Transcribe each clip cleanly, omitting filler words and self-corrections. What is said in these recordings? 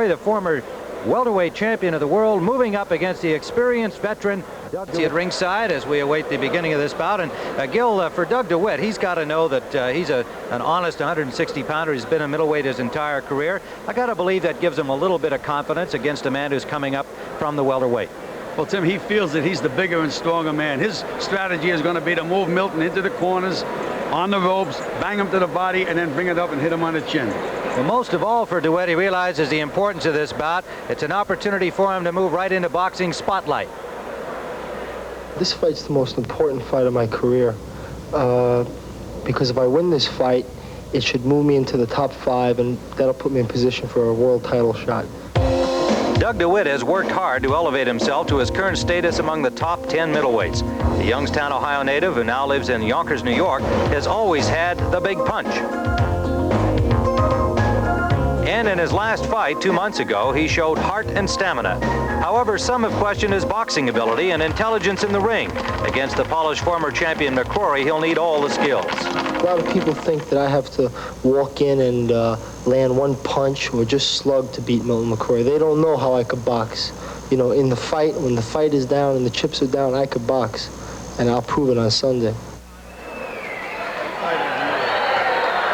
McCrory, the former welterweight champion of the world, moving up against the experienced veteran Doug Dewitt at ringside as we await the beginning of this bout. And Gil, for Doug Dewitt, he's got to know that he's an honest 160-pounder. He's been a middleweight his entire career. I got to believe that gives him a little bit of confidence against a man who's coming up from the welterweight. Well, Tim, he feels that he's the bigger and stronger man. His strategy is going to be to move Milton into the corners, on the ropes, bang him to the body, and then bring it up and hit him on the chin. Well, most of all for Dewitt, he realizes the importance of this bout. It's an opportunity for him to move right into boxing spotlight. This fight's the most important fight of my career because if I win this fight, it should move me into the top 5, and that'll put me in position for a world title shot. Doug Dewitt has worked hard to elevate himself to his current status among the top 10 middleweights. The Youngstown, Ohio native, who now lives in Yonkers, New York, has always had the big punch. And in his last fight 2 months ago, he showed heart and stamina. However, some have questioned his boxing ability and intelligence in the ring. Against the polished former champion McCrory, he'll need all the skills. A lot of people think that I have to walk in and land one punch or just slug to beat Milton McCrory. They don't know how I could box. You know, in the fight, when the fight is down and the chips are down, I could box. And I'll prove it on Sunday.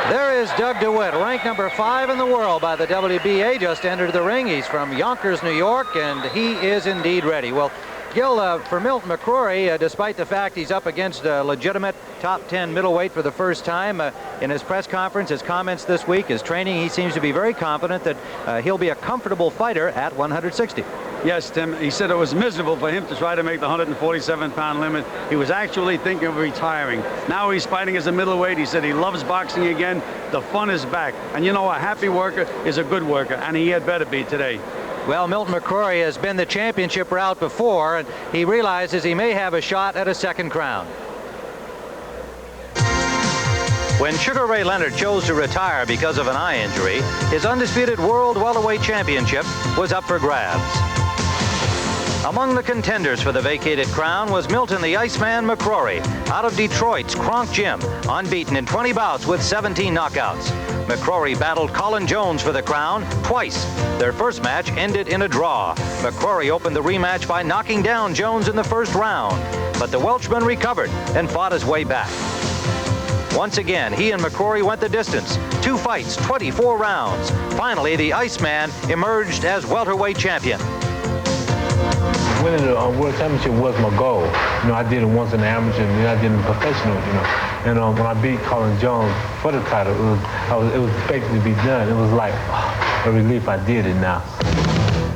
There is Doug Dewitt, ranked number 5 in the world by the WBA, just entered the ring. He's from Yonkers, New York, and he is indeed ready. Well, Gil, for Milton McCrory, despite the fact he's up against a legitimate top 10 middleweight for the first time, in his press conference, his comments this week, his training, he seems to be very confident that he'll be a comfortable fighter at 160. Yes, Tim, he said it was miserable for him to try to make the 147-pound limit. He was actually thinking of retiring. Now he's fighting as a middleweight. He said he loves boxing again. The fun is back. And you know, a happy worker is a good worker, and he had better be today. Well, Milton McCrory has been the championship route before, and he realizes he may have a shot at a second crown. When Sugar Ray Leonard chose to retire because of an eye injury, his undisputed world welterweight championship was up for grabs. Among the contenders for the vacated crown was Milton the Iceman McCrory, out of Detroit's Kronk Gym, unbeaten in 20 bouts with 17 knockouts. McCrory battled Colin Jones for the crown twice. Their first match ended in a draw. McCrory opened the rematch by knocking down Jones in the first round, but the Welshman recovered and fought his way back. Once again, he and McCrory went the distance. 2 fights, 24 rounds. Finally, the Iceman emerged as welterweight champion. Winning the world championship was my goal. You know, I did it once in the amateur, and then I did it in professional, you know. And when I beat Colin Jones for the title, it was expected to be done. It was like a relief I did it now.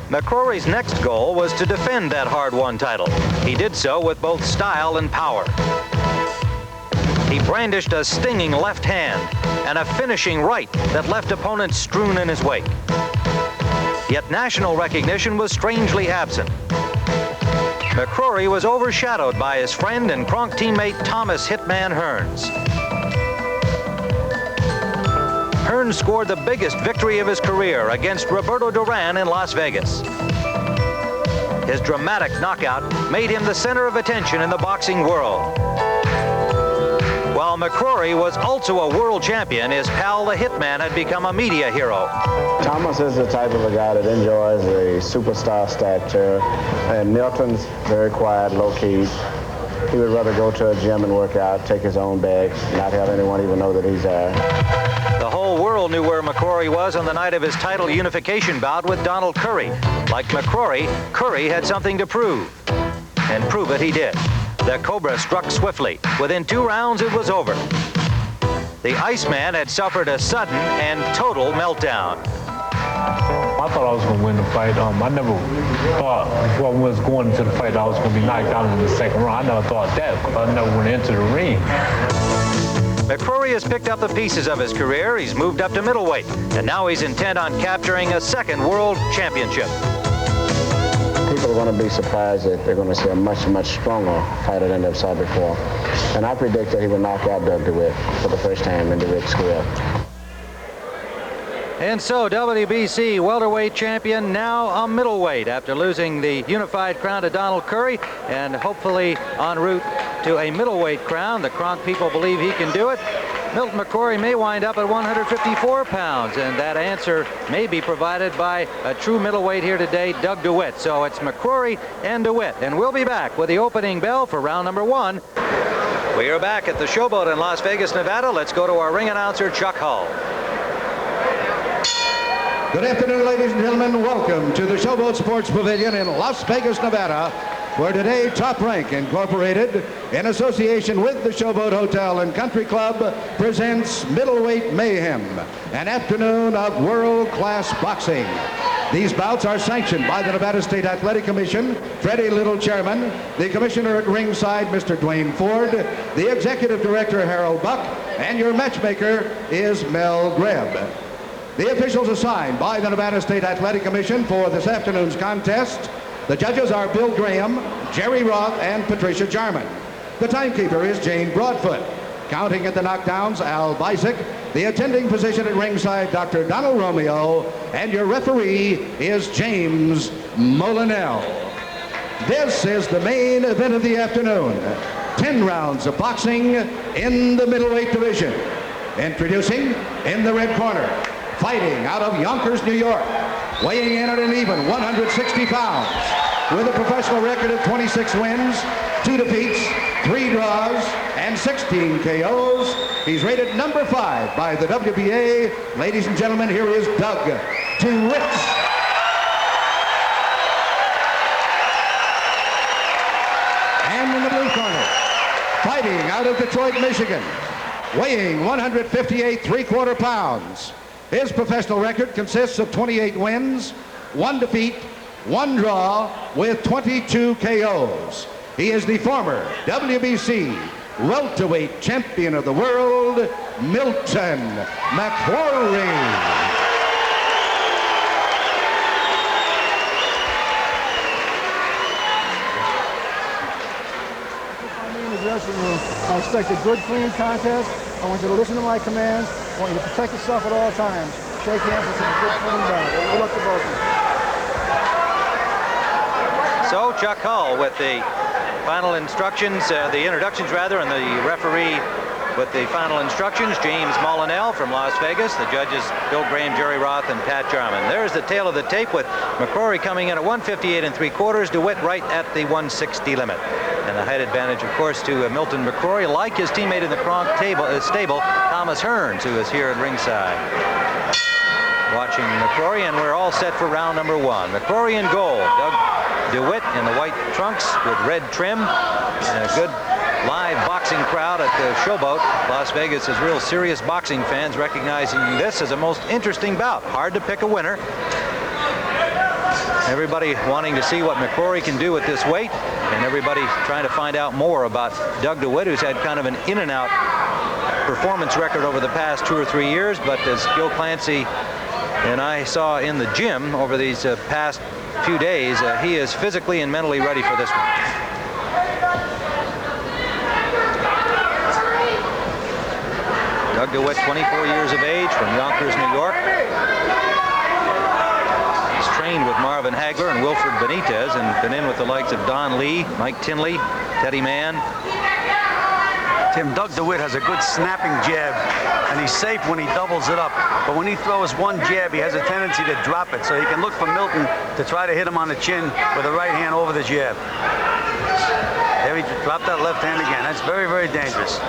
McCrory's next goal was to defend that hard-won title. He did so with both style and power. He brandished a stinging left hand and a finishing right that left opponents strewn in his wake. Yet national recognition was strangely absent. McCrory was overshadowed by his friend and Kronk teammate Thomas Hitman Hearns. Hearns scored the biggest victory of his career against Roberto Duran in Las Vegas. His dramatic knockout made him the center of attention in the boxing world. While McCrory was also a world champion, his pal the Hitman had become a media hero. Thomas is the type of a guy that enjoys the superstar stature, and Milton's very quiet, low-key. He would rather go to a gym and work out, take his own bag, not have anyone even know that he's there. The whole world knew where McCrory was on the night of his title unification bout with Donald Curry. Like McCrory, Curry had something to prove, and prove it he did. The Cobra struck swiftly. Within 2 rounds, it was over. The Iceman had suffered a sudden and total meltdown. I thought I was going to win the fight. I never thought, before I was going into the fight, I was going to be knocked out in the second round. I never thought that, because I never went into the ring. McCrory has picked up the pieces of his career. He's moved up to middleweight, and now he's intent on capturing a second world championship. People are going to be surprised that they're going to see a much, much stronger fighter than they've saw before. And I predict that he will knock out Doug Dewitt for the first time in Dewitt's career. And so WBC welterweight champion, now a middleweight after losing the unified crown to Donald Curry, and hopefully en route to a middleweight crown. The Kronk people believe he can do it. Milton McCrory may wind up at 154 pounds, and that answer may be provided by a true middleweight here today, Doug Dewitt. So it's McCrory and Dewitt, and we'll be back with the opening bell for round number 1. We are back at the Showboat in Las Vegas, Nevada. Let's go to our ring announcer, Chuck Hull. Good afternoon, ladies and gentlemen. Welcome to the Showboat Sports Pavilion in Las Vegas, Nevada, where today Top Rank Incorporated, in association with the Showboat Hotel and Country Club, presents Middleweight Mayhem, an afternoon of world-class boxing. These bouts are sanctioned by the Nevada State Athletic Commission, Freddie Little, chairman, the commissioner at ringside, Mr. Dwayne Ford, the executive director, Harold Buck, and your matchmaker is Mel Grebb. The officials assigned by the Nevada State Athletic Commission for this afternoon's contest. The judges are Bill Graham, Jerry Roth, and Patricia Jarman. The timekeeper is Jane Broadfoot. Counting at the knockdowns, Al Bisick. The attending physician at ringside, Dr. Donald Romeo. And your referee is James Molinell. This is the main event of the afternoon. 10 rounds of boxing in the middleweight division. Introducing in the red corner, fighting out of Yonkers, New York, weighing in at an even 160 pounds, with a professional record of 26 wins, 2 defeats, 3 draws, and 16 KOs. He's rated number 5 by the WBA. Ladies and gentlemen, here is Doug Dewitt. And in the blue corner, fighting out of Detroit, Michigan, weighing 158 3/4 pounds. His professional record consists of 28 wins, 1 defeat, 1 draw, with 22 KOs. He is the former WBC welterweight champion of the world, Milton McCrory. In the dressing room, I expect a good, clean contest. I want you to listen to my commands. I want you to protect yourself at all times. Shake hands and some good clean down. Good luck to both of you. So Chuck Hull with the final instructions, the introductions rather, and the referee with the final instructions, James Molinell from Las Vegas. The judges, Bill Graham, Jerry Roth, and Pat Jarman. There's the tail of the tape with McCrory coming in at 158 3/4, Dewitt right at the 160 limit. And the height advantage, of course, to Milton McCrory, like his teammate in the Kronk stable, Thomas Hearns, who is here at ringside. Watching McCrory, and we're all set for round number 1. McCrory in gold, Doug Dewitt in the white trunks with red trim, and a good live boxing crowd at the Showboat. Las Vegas is real serious boxing fans, recognizing this as a most interesting bout. Hard to pick a winner. Everybody wanting to see what McCrory can do at this weight, and everybody trying to find out more about Doug Dewitt, who's had kind of an in-and-out performance record over the past 2 or 3 years. But as Joe Clancy and I saw in the gym over these past few days, he is physically and mentally ready for this one. Doug Dewitt, 24 years of age, from Yonkers, New York. He's trained with Marvin Hagler and Wilfred Benitez, and been in with the likes of Don Lee, Mike Tinley, Teddy Mann. Tim, Doug Dewitt has a good snapping jab, and he's safe when he doubles it up. But when he throws one jab, he has a tendency to drop it, so he can look for Milton to try to hit him on the chin with the right hand over the jab. There he dropped that left hand again. That's very, very dangerous.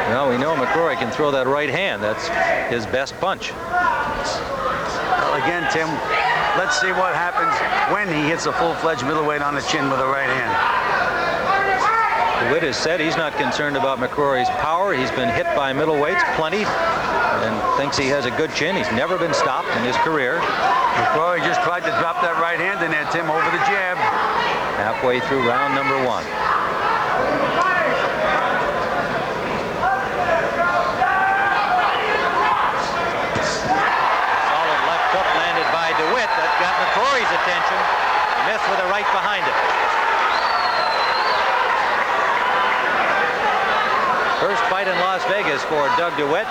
Well, we know McCrory can throw that right hand. That's his best punch. Well, again, Tim, let's see what happens when he hits a full-fledged middleweight on the chin with the right hand. Dewitt has said he's not concerned about McCrory's power. He's been hit by middleweights plenty and thinks he has a good chin. He's never been stopped in his career. McCrory just tried to drop that right hand in there, Tim, over the jab. Halfway through round number 1. Solid left hook landed by Dewitt. That got McCrory's attention. Missed with a right behind it. First fight in Las Vegas for Doug Dewitt.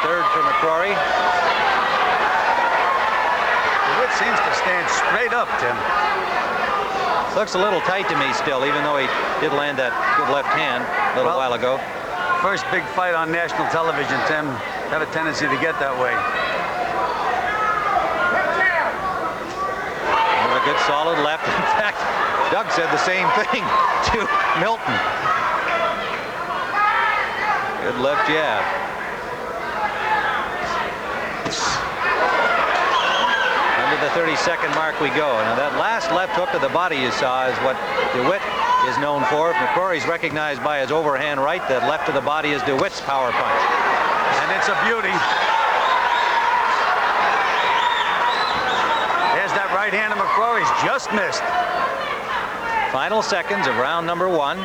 Third for McCrory. Dewitt seems to stand straight up, Tim. Looks a little tight to me still, even though he did land that good left hand a little while ago. first big fight on national television, Tim. Have a tendency to get that way. A good solid left. In fact, Doug said the same thing to Milton. Good left jab. Under the 30-second mark we go. Now that last left hook to the body you saw is what Dewitt is known for. McCrory's recognized by his overhand right. That left to the body is Dewitt's power punch. And it's a beauty. That right hand of McCrory's just missed. Final seconds of round number 1.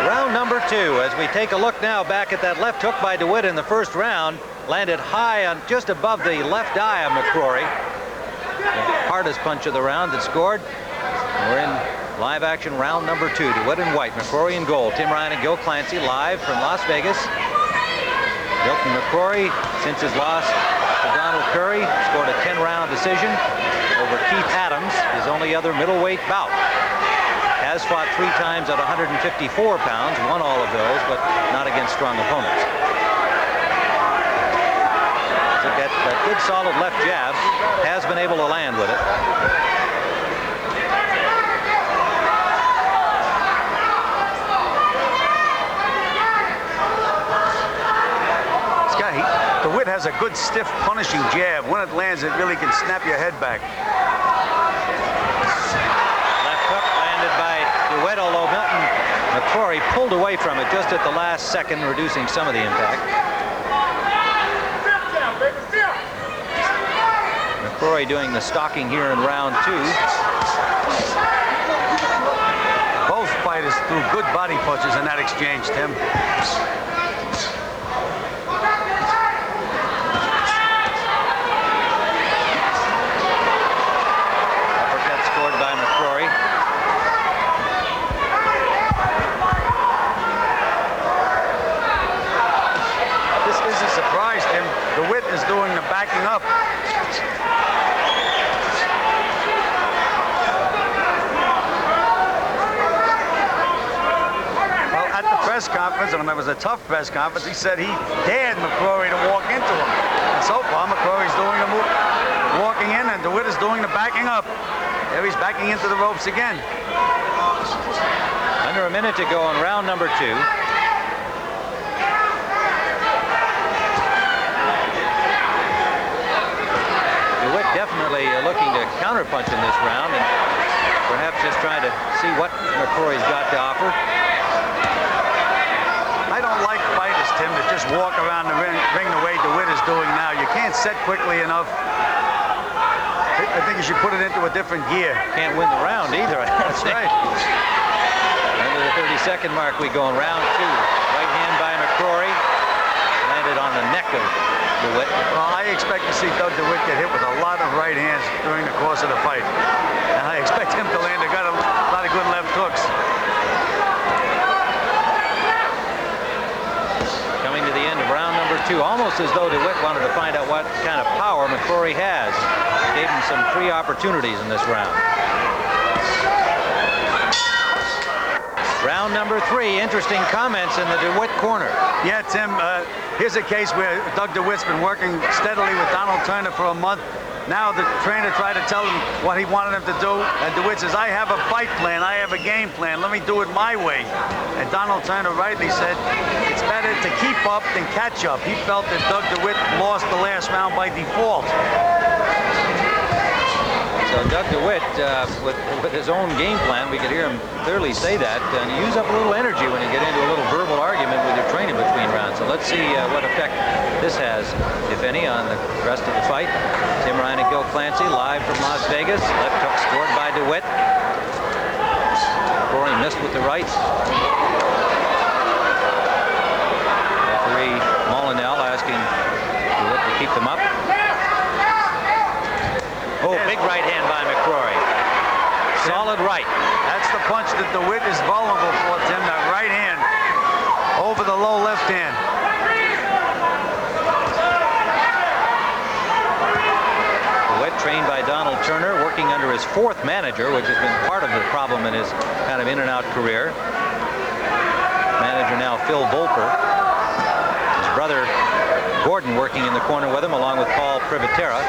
Round number 2, as we take a look now back at that left hook by Dewitt in the first round. Landed high on just above the left eye of McCrory. The hardest punch of the round that scored. We're in live action round number 2. Dewitt in white, McCrory in gold. Tim Ryan and Gil Clancy live from Las Vegas. Milton McCrory, since his loss to Donald Curry, scored a 10-round decision over Keith Adams, his only other middleweight bout. Has fought 3 times at 154 pounds, won all of those, but not against strong opponents. So that good solid left jab, has been able to land with it. Dewitt has a good stiff punishing jab. When it lands, it really can snap your head back. Left hook landed by Dewitt, although Milton McCrory pulled away from it just at the last second, reducing some of the impact. McCrory doing the stalking here in round 2. Both fighters threw good body punches in that exchange, Tim. Dewitt is doing the backing up. Well, at the press conference, and it was a tough press conference, he said he dared McCrory to walk into him. And so far, McCrory's doing the walking in, and Dewitt is doing the backing up. There he's backing into the ropes again. Under a minute to go in round number 2. Definitely looking to counterpunch in this round and perhaps just trying to see what McCrory's got to offer. I don't like fighters, Tim, that just walk around the ring the way Dewitt is doing now. You can't set quickly enough. I think you should put it into a different gear. Can't win the round either. That's right. Under the 30-second mark we go in round 2. Right hand by McCrory. Landed on the neck of Dewitt. Well, I expect to see Doug Dewitt get hit with a lot of right hands during the course of the fight. And I expect him to land a lot of good left hooks. Coming to the end of round number 2, almost as though Dewitt wanted to find out what kind of power McCrory has. Gave him some free opportunities in this round. Round number 3, interesting comments in the Dewitt corner. Yeah, Tim, here's a case where Doug Dewitt's been working steadily with Donald Turner for a month. Now the trainer tried to tell him what he wanted him to do, and Dewitt says, I have a fight plan, I have a game plan, let me do it my way. And Donald Turner rightly said, it's better to keep up than catch up. He felt that Doug Dewitt lost the last round by default. So Doug Dewitt, with his own game plan, we could hear him clearly say that, and you use up a little energy when you get into a little verbal argument with your trainer between rounds. So let's see what effect this has, if any, on the rest of the fight. Tim Ryan and Gil Clancy live from Las Vegas. Left hook scored by Dewitt. McCrory missed with the right. Referee Molinell asking Dewitt to keep them up. Oh, big right hand by McCrory. Solid right. That's the punch that Dewitt is vulnerable for, Tim, that right hand over the low left hand. Dewitt, trained by Donald Turner, working under under his fourth manager, which has been part of the problem in his kind of in-and-out career. Manager now Phil Volper. His brother Gordon working in the corner with him, along with Paul Privatera.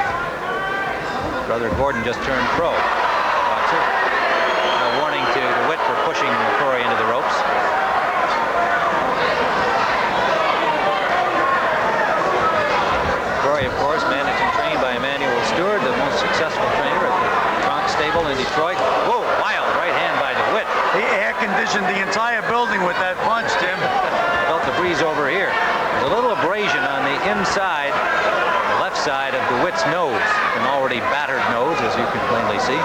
Brother Gordon just turned pro. Boxer. A warning to Dewitt for pushing McCrory into the ropes. McCrory, of course, managed and trained by Emmanuel Stewart, the most successful trainer at the Bronx Stable in Detroit. Whoa, wild right hand by Dewitt. He air-conditioned the entire building with that punch, Tim. Felt the breeze over here. There's a little abrasion on the inside, the left side of DeWitt's nose. An already battered nose, as you can plainly see.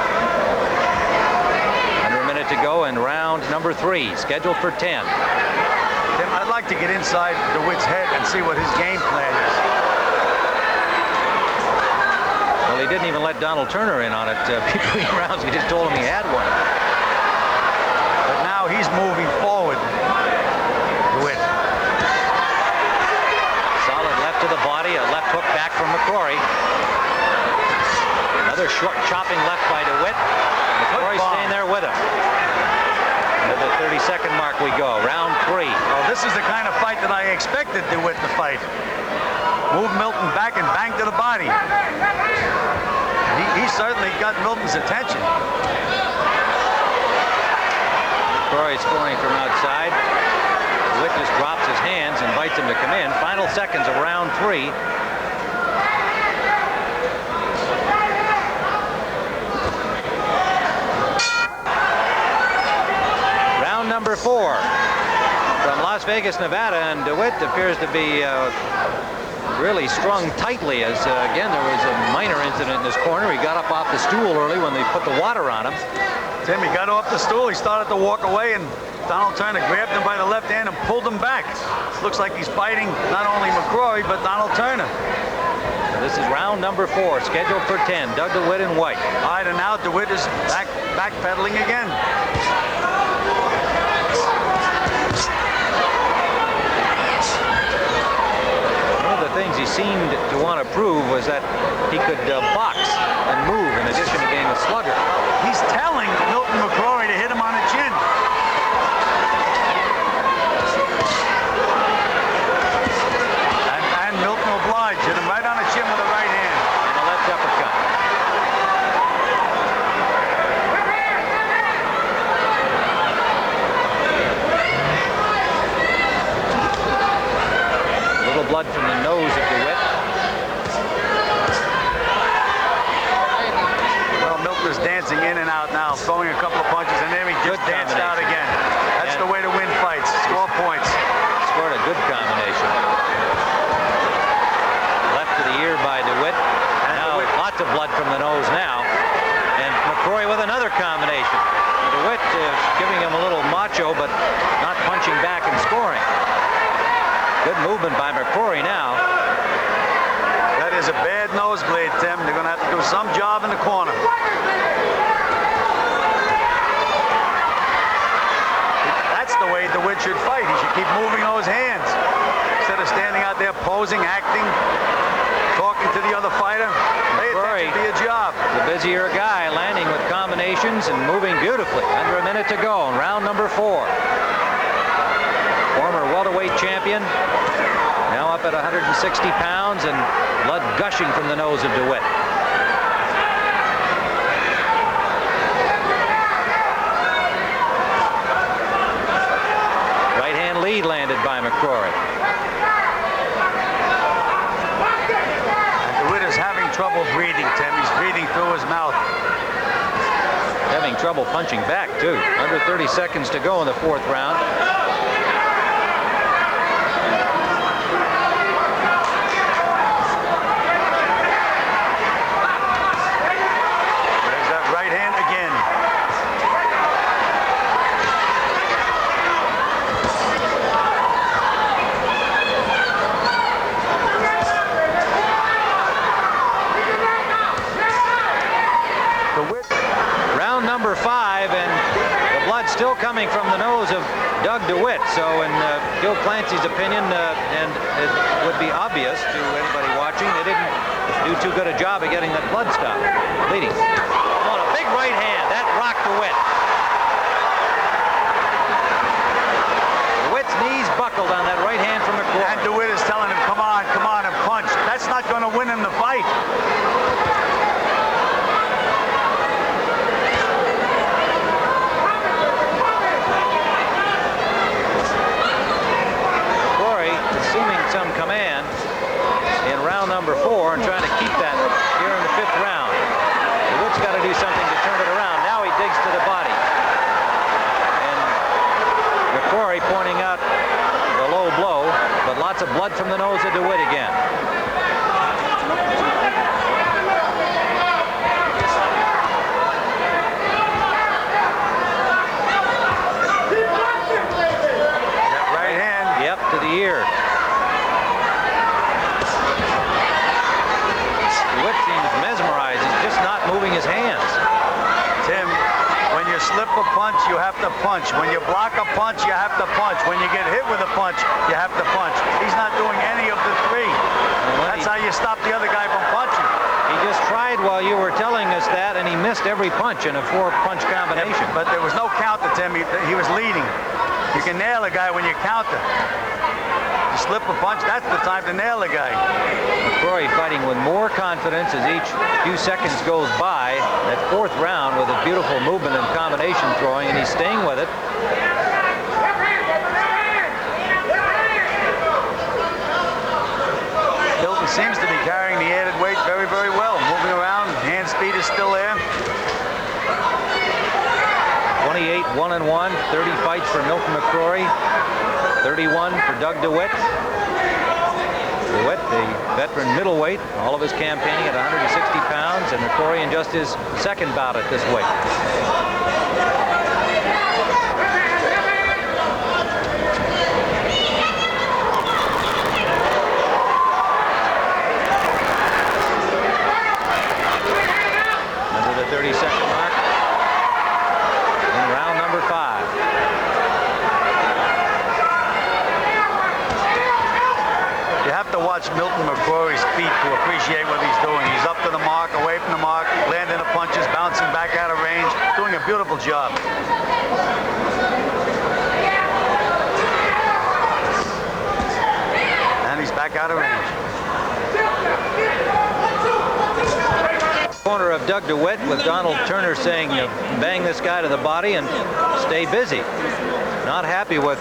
Under a minute to go in round number 3, scheduled for 10. Tim, I'd like to get inside DeWitt's head and see what his game plan is. Well, he didn't even let Donald Turner in on it between rounds. He just told him he had one. But now he's moving forward. DeWitt. Solid left to the body, a left hook back from McCrory. Another short chopping left by DeWitt. McCrory staying there with him. To the 30-second mark we go. Round 3. Well, this is the kind of fight that I expected DeWitt to fight. Move Milton back and bang to the body. He certainly got Milton's attention. McCrory scoring from outside. DeWitt just drops his hands, invites him to come in. Final seconds of round 3. Round number 4 from Las Vegas, Nevada, and DeWitt appears to be really strung tightly, as again there was a minor incident in his corner. He got up off the stool early when they put the water on him. Tim, he got off the stool, he started to walk away, and Donald Turner grabbed him by the left hand and pulled him back. Looks like he's fighting not only McCrory but Donald Turner. This is round number 4, scheduled for 10. Doug DeWitt in white. All right, and now DeWitt is backpedaling again. Things he seemed to want to prove was that he could box and move in addition to being a slugger. He's telling Milton McCrory to hit him on the chin. And Milton obliged, hit him right on the chin with the right hand. And a left uppercut. Blood from the nose of DeWitt. Well, Milton is dancing in and out now, throwing a couple of punches, and there he just danced out again. That's the way to win fights. Score points. Scored a good combination. Left to the ear by DeWitt. And now lots of blood from the nose now. And McCrory with another combination. DeWitt giving him a little macho, but not punching back and scoring. Good movement by McCrory now. That is a bad nosebleed, Tim. They're going to have to do some job in the corner. That's the way DeWitt should fight. He should keep moving those hands. Instead of standing out there posing, acting, talking to the other fighter. Pay attention to your job. The busier guy, landing with combinations and moving beautifully. Under a minute to go in round number 4. Former welterweight champion, now up at 160 pounds, and blood gushing from the nose of DeWitt. Right hand lead landed by McCrory. And DeWitt is having trouble breathing, Tim. He's breathing through his mouth. Having trouble punching back, too. Under 30 seconds to go in the 4th round. Number 5, and the blood still coming from the nose of Doug DeWitt. So in Gil Clancy's opinion, and it would be obvious to anybody watching, they didn't do too good a job of getting that blood stopped. Bleeding. Oh, a Big right hand. That rocked DeWitt. DeWitt's knees buckled on that right hand from McCrory. And DeWitt is telling him, come on, and punch. That's not going to win him the fight. McCrory assuming some command in round number 4 and trying to keep that here in the 5th round. DeWitt's got to do something to turn it around. Now he digs to the body. And McCrory pointing out the low blow, but lots of blood from the nose of DeWitt again. That right hand. Yep, to the ear. DeWitt seems mesmerized. He's just not moving his hands. Tim, when you slip a punch, you have to punch. When you block a punch, you have to punch. When you get hit with a punch, you have to punch. He's not doing any of the 3. That's how you stop the other guy from punching. He just tried while you were telling us that, and he missed every punch in a 4-punch combination. But there was no counter, Tim. He was leading. You can nail a guy when you counter. You slip a punch, that's the time to nail a guy. McCrory fighting with more confidence as each few seconds goes by. That 4th round with a beautiful movement and combination throwing, and he's staying with it. Milton seems to be carrying the added weight very, very well. Moving around, hand speed is still there. 28, 1-1, 30 fights for Milton McCrory, 31 for Doug DeWitt. DeWitt, the veteran middleweight, all of his campaigning at 160 pounds, and McCrory in just his 2nd bout at this weight. Under the 30-second mark in round number 5. You have to watch Milton McCrory's feet to appreciate what he's doing. He's up to the mark, away from the mark, landing the punches, bouncing back out of range, doing a beautiful job. And he's back out of range. Corner of Doug DeWitt with Donald Turner saying, you bang this guy to the body and stay busy. Not happy with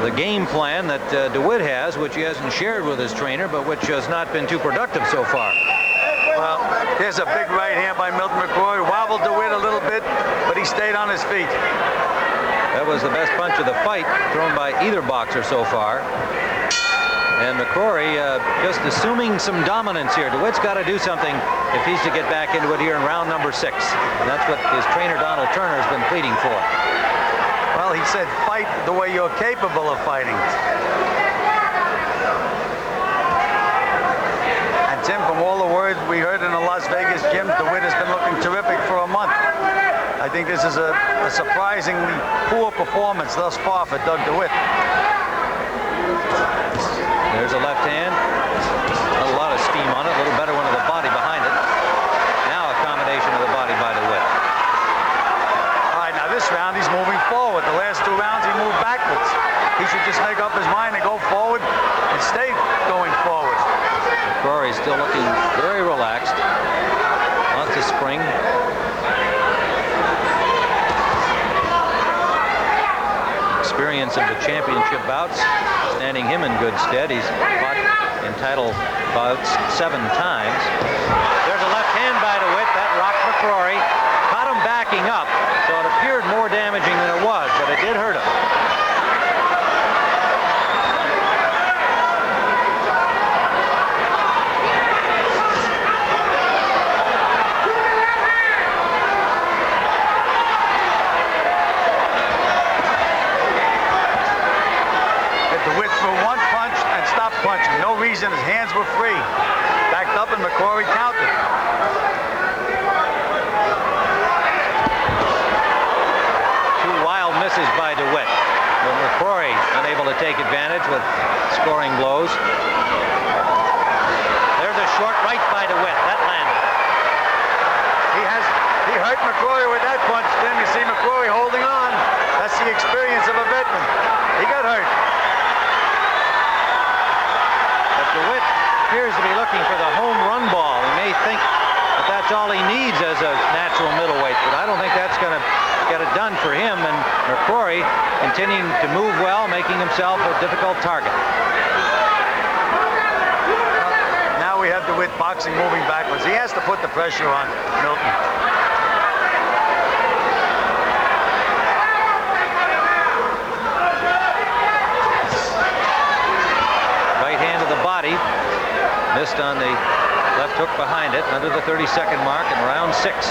the game plan that DeWitt has, which he hasn't shared with his trainer, but which has not been too productive so far. Well, there's a big right hand by Milton McCrory. Wobbled DeWitt a little bit, but he stayed on his feet. That was the best punch of the fight thrown by either boxer so far. And McCrory just assuming some dominance here. DeWitt's got to do something if he's to get back into it here in round number 6. And that's what his trainer Donald Turner has been pleading for. Well, he said fight the way you're capable of fighting. And Tim, from all the words we heard in the Las Vegas gym, DeWitt has been looking terrific for a month. I think this is a surprisingly poor performance thus far for Doug DeWitt. There's a left hand. A lot of steam on it. A little better one of the body behind it. Now a combination of the body by DeWitt. All right, now this round he's moving forward. The last 2 rounds he moved backwards. He should just make up his mind and go forward and stay going forward. McCrory's still looking very relaxed. Lots of spring. Experience of the championship bouts standing him in good stead. He's fought in title bouts 7 times. There's a left hand by DeWitt. That rocked McCrory. Caught him backing up, so it appeared more damaging than it was, but it did hurt him. Punching. No reason. His hands were free. Backed up and McCrory countered. Two wild misses by DeWitt. But McCrory unable to take advantage with scoring blows. There's a short right by DeWitt. That landed. He hurt McCrory with that punch, Tim. You see McCrory holding on. That's the experience of a veteran. He got hurt. But DeWitt appears to be looking for the home run ball. He may think that that's all he needs as a natural middleweight, but I don't think that's going to get it done for him. And McCrory continuing to move well, making himself a difficult target. Now we have DeWitt boxing moving backwards. He has to put the pressure on Milton. Right hand to the body. Missed on the left hook behind it, under the 30-second mark in round 6. Left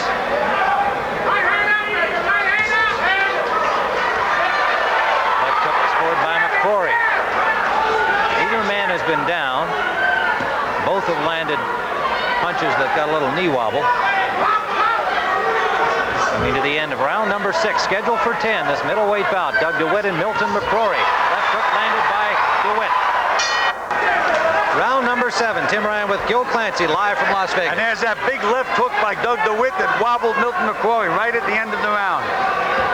hook scored by McCrory. Either man has been down. Both have landed punches that got a little knee wobble. Coming to the end of round number 6, scheduled for 10. This middleweight bout, Doug DeWitt and Milton McCrory. Left hook landed by DeWitt. Round number 7, Tim Ryan with Gil Clancy, live from Las Vegas. And there's that big left hook by Doug DeWitt that wobbled Milton McCrory right at the end of the round.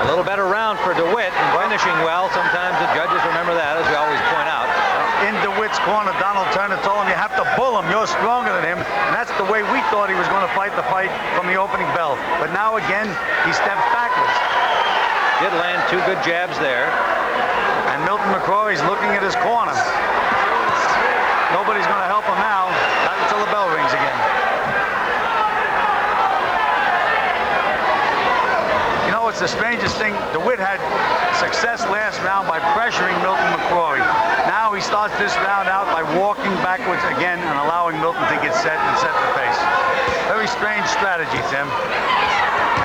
A little better round for DeWitt, and finishing well. Sometimes the judges remember that, as we always point out. In DeWitt's corner, Donald Turner told him, you have to bull him. You're stronger than him. And that's the way we thought he was going to fight the fight from the opening bell. But now again, he steps backwards. Did land 2 good jabs there. And Milton McCrory's looking at his corner. Nobody's going to help him now, not until the bell rings again. You know, it's the strangest thing. DeWitt had success last round by pressuring Milton McCrory. Now he starts this round out by walking backwards again and allowing Milton to get set and set the pace. Very strange strategy, Tim.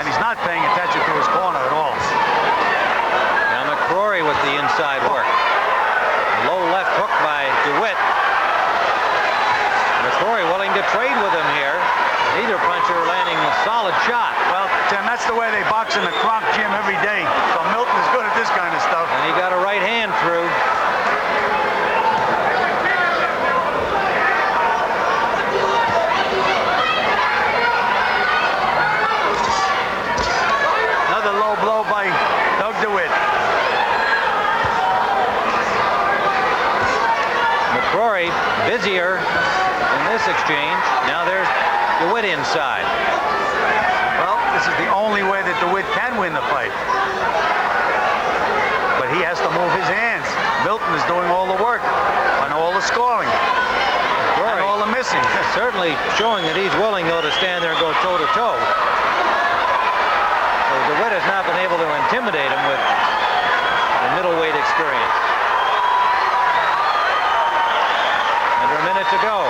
And he's not paying attention to his corner at all. Now McCrory with the inside work. Low left hook by DeWitt. McCrory willing to trade with him here. Neither puncher landing a solid shot. Well, Tim, that's the way they box in the Kronk gym every day. So Milton is good at this kind of stuff. And he got a right hand through. Another low blow by Doug DeWitt. McCrory busier in this exchange. Now there's DeWitt inside. Well, this is the only way that DeWitt can win the fight. But he has to move his hands. Milton is doing all the work and all the scoring. And all the missing. Certainly showing that he's willing, though, to stand there and go toe-to-toe. So DeWitt has not been able to intimidate him with the middleweight experience. Under a minute to go.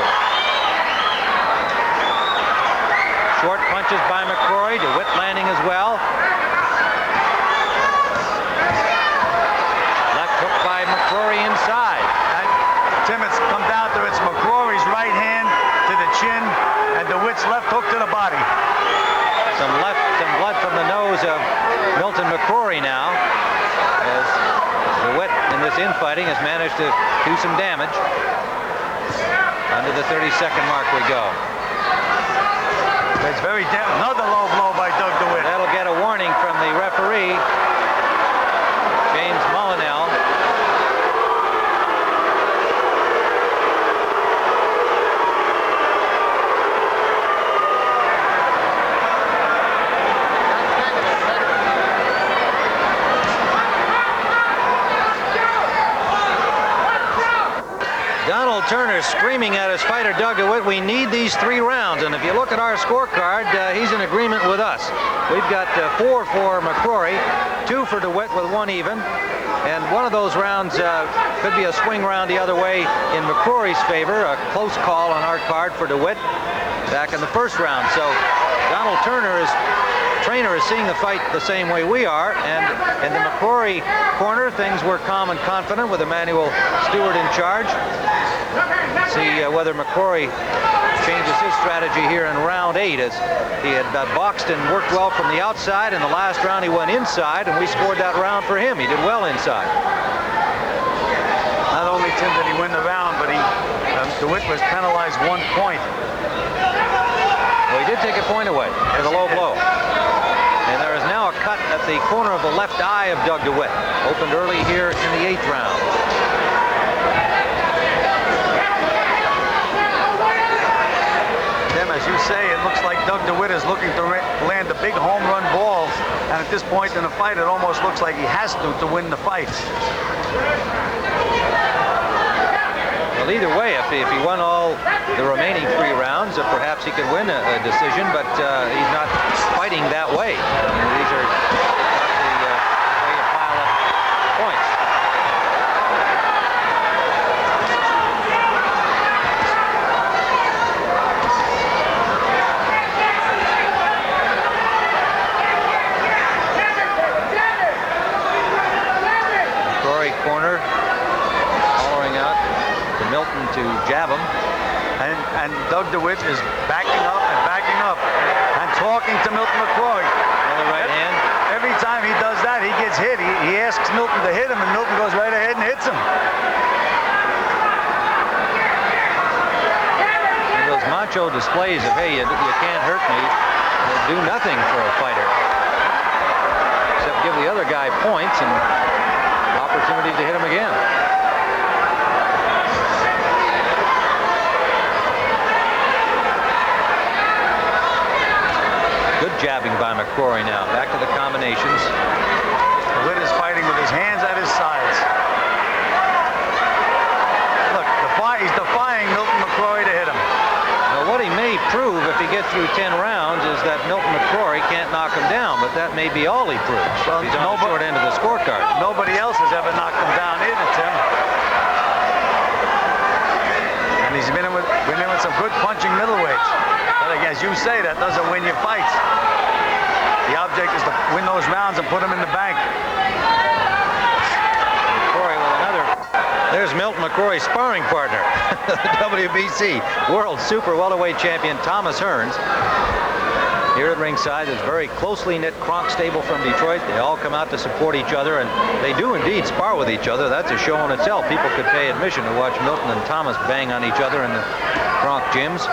Short punches by McCrory. DeWitt landing as well. Left hook by McCrory inside. And Tim, it's come down to it's McCrory's right hand to the chin and DeWitt's left hook to the body. Some blood from the nose of Milton McCrory now, as DeWitt in this infighting has managed to do some damage. Under the 30-second mark we go. It's very another low blow by Doug DeWitt. That'll get a warning from the referee, James Molyneux. Donald Turner screaming at his fighter Doug DeWitt, we need these 3 rounds. And if you look at our scorecard, he's in agreement with us. We've got 4 for McCrory, 2 for DeWitt with 1 even. And one of those rounds could be a swing round the other way in McCrory's favor. A close call on our card for DeWitt back in the first round. So Donald Turner, trainer, is seeing the fight the same way we are. And in the McCrory corner, things were calm and confident with Emmanuel Stewart in charge. See whether McCrory changes his strategy here in round 8, as he had boxed and worked well from the outside. In the last round he went inside, and we scored that round for him. He did well inside. Not only, Tim, did he win the round, but DeWitt was penalized 1 point. Well, he did take a point away for the low blow. the corner of the left eye of Doug Dewitt. Opened early here in the 8th round. Tim, as you say, it looks like Doug Dewitt is looking to land the big home run balls. And at this point in the fight, it almost looks like he has to win the fight. Well, either way, if he won all the remaining 3 rounds, perhaps he could win a decision, but he's not fighting that way. These are not the way to pile up points. McCrory corner, hollering out to Milton to jab him. And Doug Dewitt is backing up and talking to Milton McCrory. Another right hand. Every time he does that, he gets hit. He asks Milton to hit him, and Milton goes right ahead and hits him. And those macho displays of, hey, you can't hurt me, do nothing for a fighter. Except give the other guy points and opportunities to hit him again. Good jabbing by McCrory now. Back to the combinations. Dewitt is fighting with his hands at his sides. Look, he's defying Milton McCrory to hit him. Now, what he may prove if he gets through 10 rounds is that Milton McCrory can't knock him down, but that may be all he proves. Well, he's on the short end of the scorecard. Nobody else has ever knocked him down either, Tim. And he's been in with some good punching middleweights. But as you say, that doesn't win your fights. The object is to win those rounds and put them in the bank. McCrory with another. There's Milton McCrory's sparring partner, the WBC World Super Welterweight Champion Thomas Hearns. Here at ringside, this very closely knit Kronk stable from Detroit. They all come out to support each other, and they do indeed spar with each other. That's a show in itself. People could pay admission to watch Milton and Thomas bang on each other in the Kronk gyms.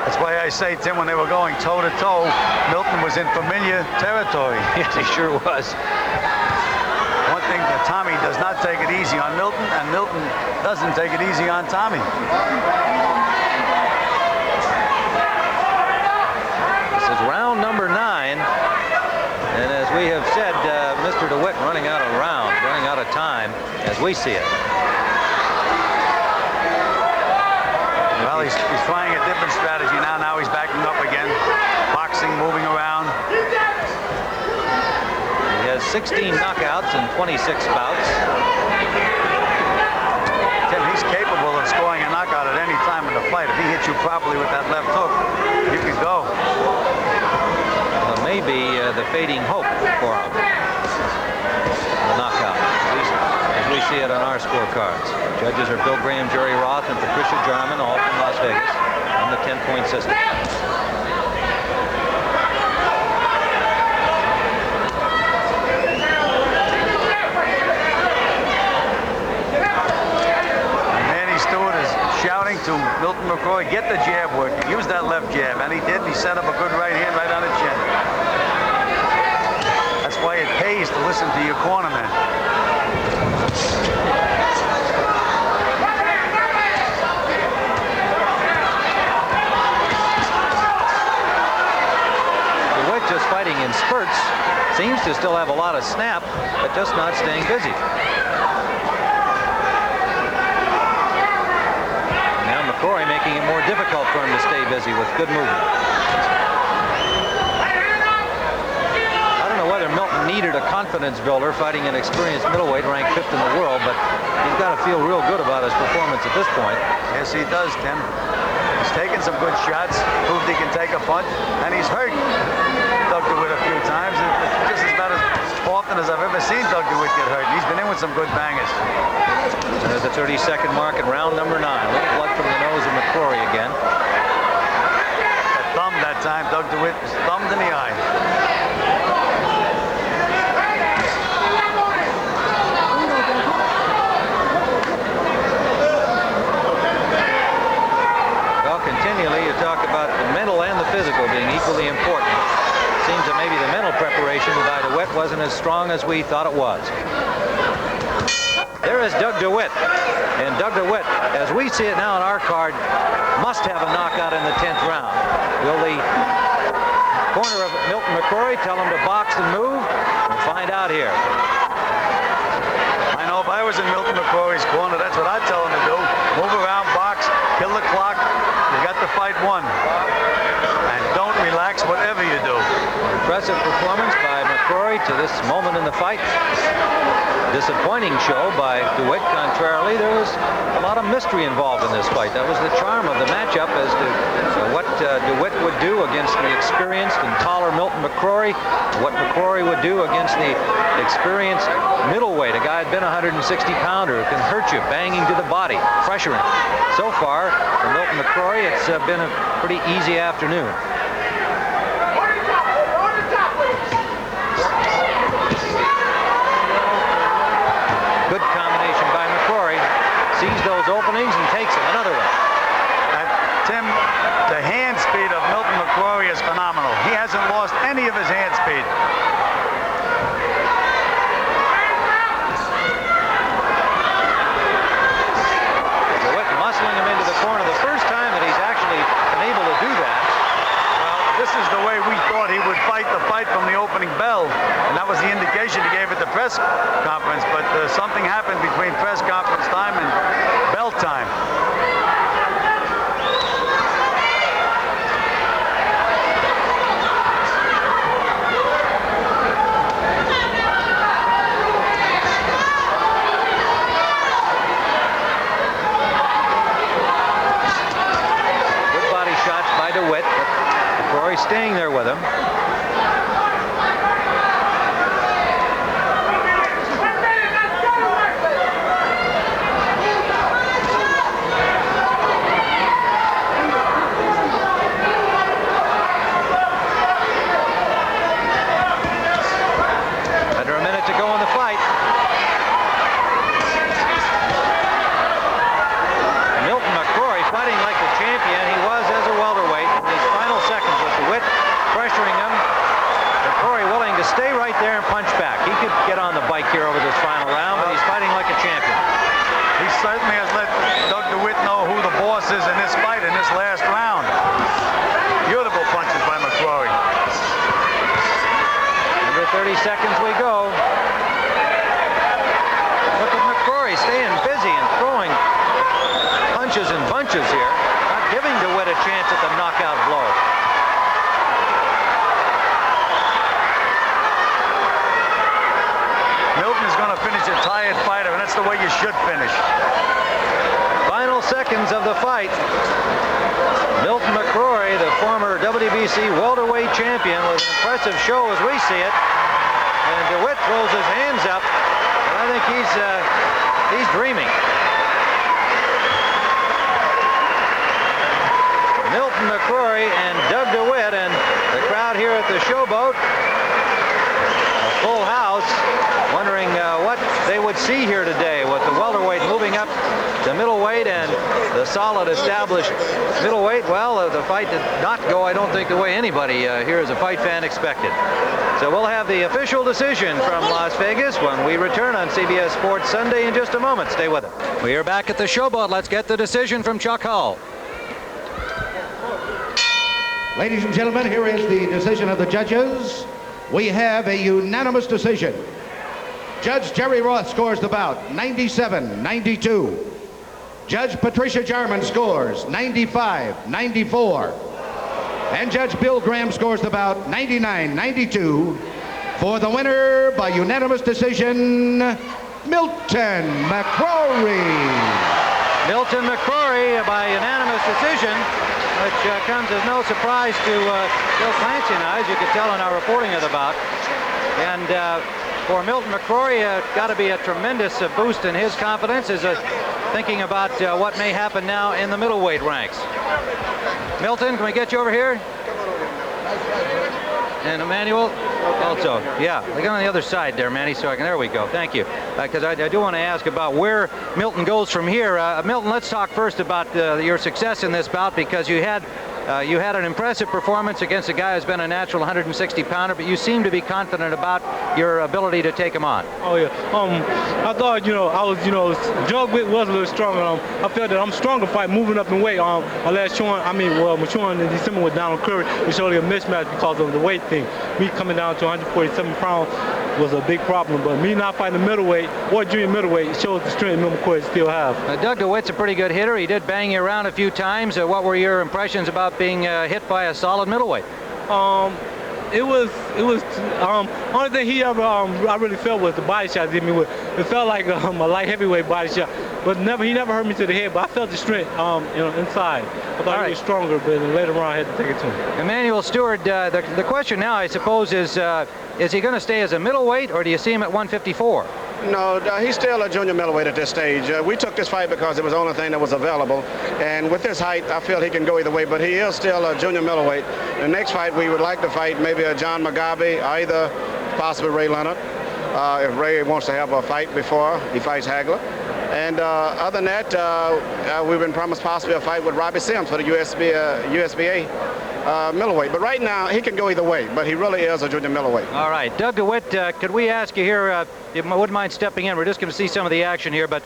That's why I say, Tim, when they were going toe-to-toe, Milton was in familiar territory. Yes, he sure was. One thing that Tommy does not take it easy on Milton, and Milton doesn't take it easy on Tommy. This is round number 9. And as we have said, Mr. Dewitt running out of rounds, running out of time as we see it. Well, he's trying a different strategy now. Now he's backing up again. Boxing, moving around. He has 16 knockouts in 26 bouts. Tim, he's capable of scoring a knockout at any time in the fight. If he hits you properly with that left hook, you can go. Well, maybe the fading hope for him. The knockout, at least as we see it on our scorecards. Judges are Bill Graham, Jerry Roth, and Patricia Jarman, all from Las Vegas, on the 10-point system. Manny Stewart is shouting to Milton McCrory, get the jab working. Use that left jab, and he did. He set up a good right hand right on the chin. That's why it pays to listen to your cornerman. Just fighting in spurts, seems to still have a lot of snap, but just not staying busy. Now McCrory making it more difficult for him to stay busy with good movement. I don't know whether Milton needed a confidence builder fighting an experienced middleweight ranked 5th in the world, but he's got to feel real good about his performance at this point. Yes, he does, Tim. He's taken some good shots, proved he can take a punch, and he's hurt Doug Dewitt a few times. Just about as often as I've ever seen Doug Dewitt get hurt. He's been in with some good bangers. There's the 30-second mark at round number 9. A little blood from the nose of McCrory again. A thumb that time. Doug Dewitt was thumbed in the eye. Well, continually you talk about the mental and the physical being equally important. It seems that maybe the mental preparation by Dewitt was wasn't as strong as we thought it was. There is Doug Dewitt. And Doug Dewitt, as we see it now on our card, must have a knockout in the 10th round. Will the corner of Milton McCrory tell him to box and move? We'll find out here. I know if I was in Milton McCrory's corner, that's what I'd tell him to do. Move around, box, kill the clock. You got the fight won. And don't relax whatever you do. Impressive performance by McCrory to this moment in the fight. Disappointing show by Dewitt. Contrarily, there was a lot of mystery involved in this fight. That was the charm of the matchup as to what Dewitt would do against the experienced and taller Milton McCrory, what McCrory would do against the experienced middleweight, a guy who had been a 160-pounder who can hurt you, banging to the body, pressuring. So far, for Milton McCrory, it's been a pretty easy afternoon. Good combination by McCrory. Sees those openings and takes them. Another one. And Tim, the hand speed of Milton McCrory is phenomenal. He hasn't lost any of his hand speed. Dewitt muscling him into the corner the first time that he's actually been able to do that. Well, this is the way we thought he would fight the fight from the opening bell, and that was the indication he gave at the press conference, but something happened between press conference time and bell time. Good body shots by Dewitt. McCrory staying there with him. Certainly has let Doug Dewitt know who the boss is in this fight, in this last round. Beautiful punches by McCrory. Under 30 seconds we go. Look at McCrory staying busy and throwing punches and bunches here. Not giving Dewitt a chance at the knockout blow. Milton is going to finish a tired fighter, and that's the way you should finish. Final seconds of the fight. Milton McCrory, the former WBC welterweight champion, with an impressive show as we see it. And Dewitt throws his hands up, and I think he's dreaming. Milton McCrory and Doug Dewitt, and the crowd here at the Showboat, a full house, wondering what they would see here today with the welterweight moving up to middleweight and the solid established middleweight. Well, the fight did not go, I don't think, the way anybody here as a fight fan expected. So we'll have the official decision from Las Vegas when we return on CBS Sports Sunday in just a moment. Stay with us. We are back at the Showboat. Let's get the decision from Chuck Hull. Ladies and gentlemen, here is the decision of the judges. We have a unanimous decision. Judge Jerry Roth scores the bout 97-92. Judge Patricia Jarman scores 95-94. And Judge Bill Graham scores the bout 99-92. For the winner by unanimous decision, Milton McCrory. Milton McCrory by unanimous decision, which comes as no surprise to Bill Clancy and I, as you could tell in our reporting of the bout. And for Milton McCrory, got to be a tremendous boost in his confidence as thinking about what may happen now in the middleweight ranks. Milton, can we get you over here? And Emmanuel also. Yeah, look on the other side there, Manny, so I can, there we go. Thank you. Because I do want to ask about where Milton goes from here. Milton, let's talk first about your success in this bout, because you had You had an impressive performance against a guy who's been a natural 160-pounder, but you seem to be confident about your ability to take him on. Oh yeah. I thought, I was, Dewitt was a little stronger. I felt that I'm stronger fight moving up in weight. Maturing in December with Donald Curry was only a mismatch because of the weight thing. Me coming down to 147 pounds was a big problem, but me not fighting the middleweight or junior middleweight shows the strength Milton McCrory still have. Doug Dewitt's a pretty good hitter. He did bang you around a few times. What were your impressions about being hit by a solid middleweight? It was only thing he ever I really felt was the body shot he hit me with. It felt like a light heavyweight body shot, but he never hurt me to the head. But I felt the strength inside. I thought he was stronger, but later on I had to take it to him. Emmanuel Stewart, the question now I suppose is he going to stay as a middleweight, or do you see him at 154? No, he's still a junior middleweight at this stage. We took this fight because it was the only thing that was available. And with his height, I feel he can go either way, but he is still a junior middleweight. The next fight, we would like to fight maybe a John Mugabe, either possibly Ray Leonard, if Ray wants to have a fight before he fights Hagler. And other than that, we've been promised possibly a fight with Robbie Sims for the USBA middleweight. But right now, he can go either way, but he really is a junior middleweight. All right. Doug Dewitt, could we ask you here, if you wouldn't mind stepping in, we're just going to see some of the action here, but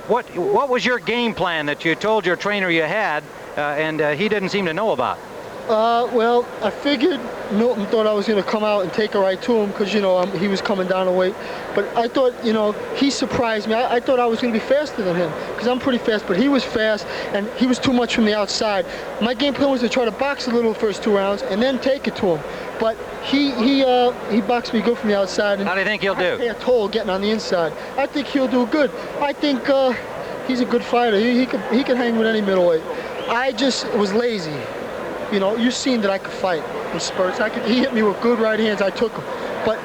what was your game plan that you told your trainer you had, and he didn't seem to know about? Well, I figured Milton thought I was going to come out and take it right to him because, he was coming down a weight. But I thought, he surprised me. I thought I was going to be faster than him because I'm pretty fast, but he was fast and he was too much from the outside. My game plan was to try to box a little the first 2 rounds and then take it to him. But he boxed me good from the outside. And how do you think he'll do? I pay a toll getting on the inside. I think he'll do good. I think he's a good fighter. He can hang with any middleweight. I just was lazy. You've seen that I could fight in spurts. He hit me with good right hands. I took him. But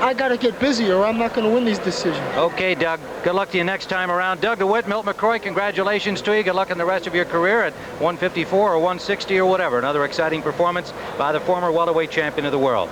I got to get busy or I'm not going to win these decisions. Okay, Doug. Good luck to you next time around. Doug Dewitt, Milton McCrory, congratulations to you. Good luck in the rest of your career at 154 or 160 or whatever. Another exciting performance by the former welterweight champion of the world.